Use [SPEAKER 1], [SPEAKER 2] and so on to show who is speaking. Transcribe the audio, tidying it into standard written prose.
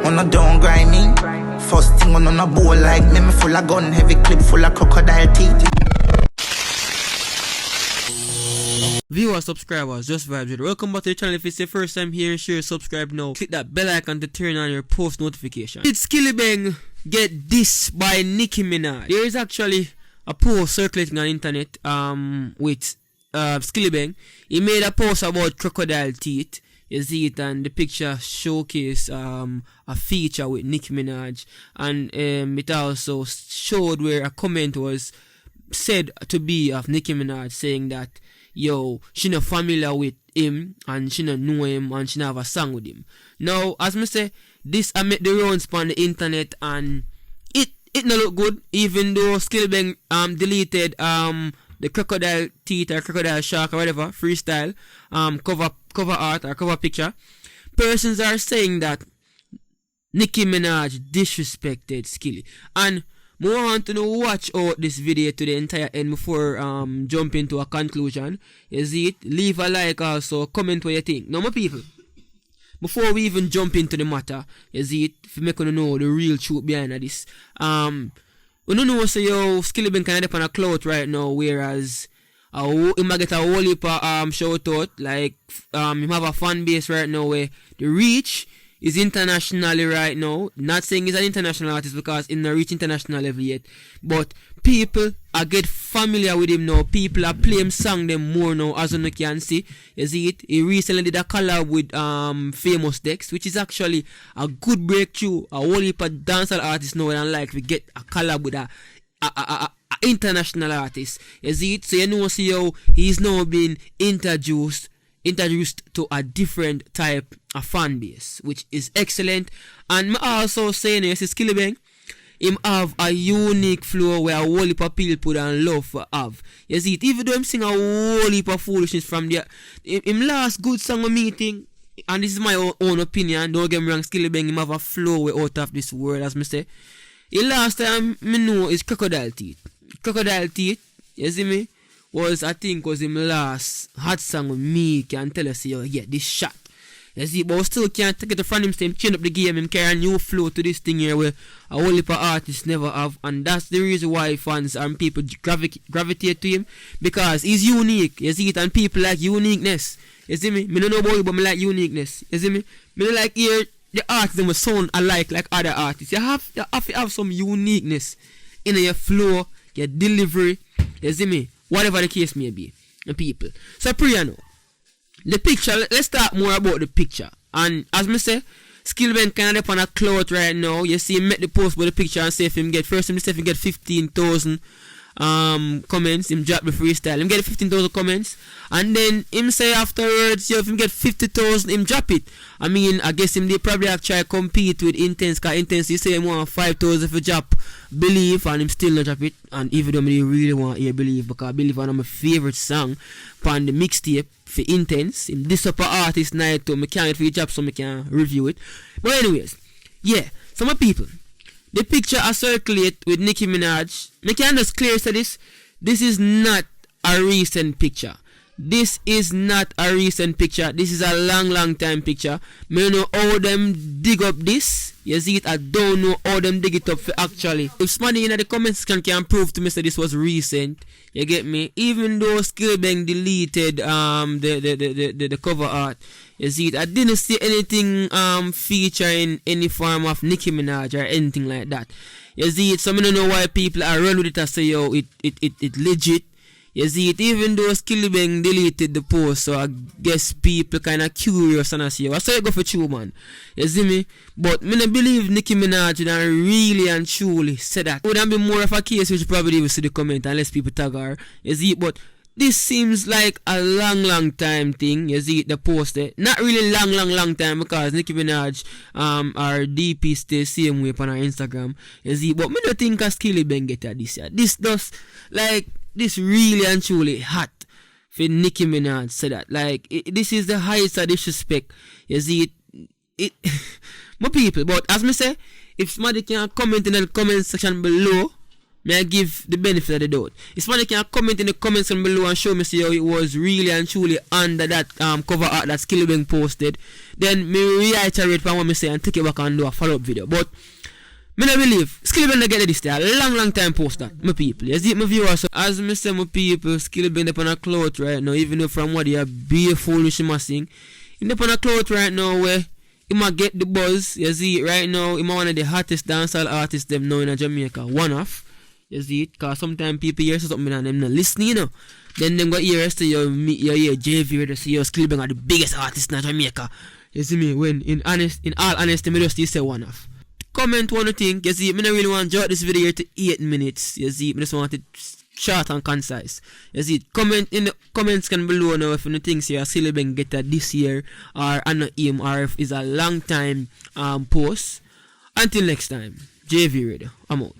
[SPEAKER 1] on a don't grind me. First thing on a bowl like me full of gun, heavy clip full of crocodile teeth.
[SPEAKER 2] Viewers, subscribers, just vibes. Welcome back to the channel. If it's your first time here, share, subscribe now. Click that bell icon to turn on your post notification. Did Skilibeng get this by Nicki Minaj? There is actually a post circulating on the internet with Skilibeng. He made a post about crocodile teeth. You see it, and the picture showcase a feature with Nicki Minaj, and it also showed where a comment was said to be of Nicki Minaj saying that yo, she not familiar with him and she not know him and she not have a song with him. Now, as me say, this I made the rounds on the internet and it not look good, even though Skilibeng deleted the crocodile teeth or crocodile shark or whatever freestyle cover art or cover picture. Persons are saying that Nicki Minaj disrespected Skilly, and I want to know, watch out this video to the entire end before jumping to a conclusion. You see it? Leave a like, also comment what you think. Now my people, before we even jump into the matter, you see it, if you make you know the real truth behind this. We don't know say yo Skilibeng kind of on a clout right now, whereas he might get a whole heap of shout out, like he have a fan base right now where the reach is internationally right now. Not saying he's an international artist because he not reach international level yet, but people are get familiar with him now. People are playing song them more now, as you can see. You see it? He recently did a collab with Famous Dex, which is actually a good breakthrough. A whole heap of dancehall artists now and like we get a collab with a international artist. You see it? So you know see how he's now been introduced to a different type of fan base, which is excellent. And I also saying you see Skilibeng, him have a unique flow where a whole heap of people and love for have. You see it, even though him sing a whole heap of foolishness from there, him last good song of meeting, and this is my own opinion, don't get me wrong, Skilibeng him have a flow way out of this world, as me say. The last time me know is Crocodile Teeth. Crocodile Teeth, you see me, was him last hot song with me. Can tell us yo, yeah, this shot. You see, but we still can't take it from him, change up the game, him carry a new flow to this thing here where a whole heap of artists never have, and that's the reason why fans and people gravitate to him, because he's unique. You see it, and people like uniqueness. You see me? Me don't know about you, but me like uniqueness. You see me? Me don't like hear the artists them sound alike like other artists. You have to have some uniqueness in your flow, your delivery. You see me? Whatever the case may be, the people. So Priya now, the picture, let's talk more about the picture. And as me say, Skilibeng kind of on a clout right now. You see him make the post with the picture and say if him get 15,000 comments, him drop the freestyle, him get 15,000 comments, and then him say afterwards, yo, if him get 50,000, him drop it. I mean, I guess him they probably have tried compete with Intence, cause Intence he say him want 5,000 for drop Believe, and him still not drop it. And even though me really want to hear Believe, because Believe is one of my favorite song on the mixtape for Intence. In this upper artist night too, me can't wait for the drop so me can review it. But anyways, yeah, so my people, the picture I circulate with Nicki Minaj, me can just clear say this is not a recent picture. This is not a recent picture. This is a long time picture. Me know how them dig up this. You see it? I don't know how them dig it up for actually. If somebody in the comments can prove to me that this was recent, you get me? Even though Skilibeng deleted the cover art, you see it? I didn't see anything featuring any form of Nicki Minaj or anything like that. You see it? So I don't know why people are running with it and say yo it legit. You see it, even though Skilibeng deleted the post, so I guess people kind of curious and I say, I saw it go for true, man. You see me? But me not believe Nicki Minaj and really and truly said that. It would be more of a case which probably even see the comment unless people tag her. You see it? But this seems like a long time thing. You see it, the post there. Not really long time because Nicki Minaj our DP stay same way on her Instagram. You see, but me don't think a Skilibeng get at this year. This does like this really and truly hot for Nicki Minaj say that. Like this is the highest of disrespect. You see it my people. But as me say, if somebody can comment in the comment section below, may I give the benefit of the doubt. If somebody can comment in the comments down below and show me see how it was really and truly under that cover art that Skilibeng posted, then me reiterate what me say and take it back and do a follow-up video. But me not believe Skilibeng get this day a long time post that, my people. You see my viewers, so as me say my people, Skilibeng up on a clout right now, even though from what you be foolish he must sing. He up on a clout right now where he might get the buzz. You see right now, he might one of the hottest dancehall artists them now in Jamaica. One off. You see it? Cause sometimes people hear something and them not listening, you know. Then them got ears to you hear JV to see your Skilibeng are the biggest artist in Jamaica. You see me? When in all honesty, me just still say one off. Comment what you think. You see, I don't really want to drop this video to 8 minutes. You see, I just want it short and concise. You see, comment in the comments can below now if you think say Skilibeng get that this year or not him or if it's a long time post. Until next time, JV Radio. I'm out.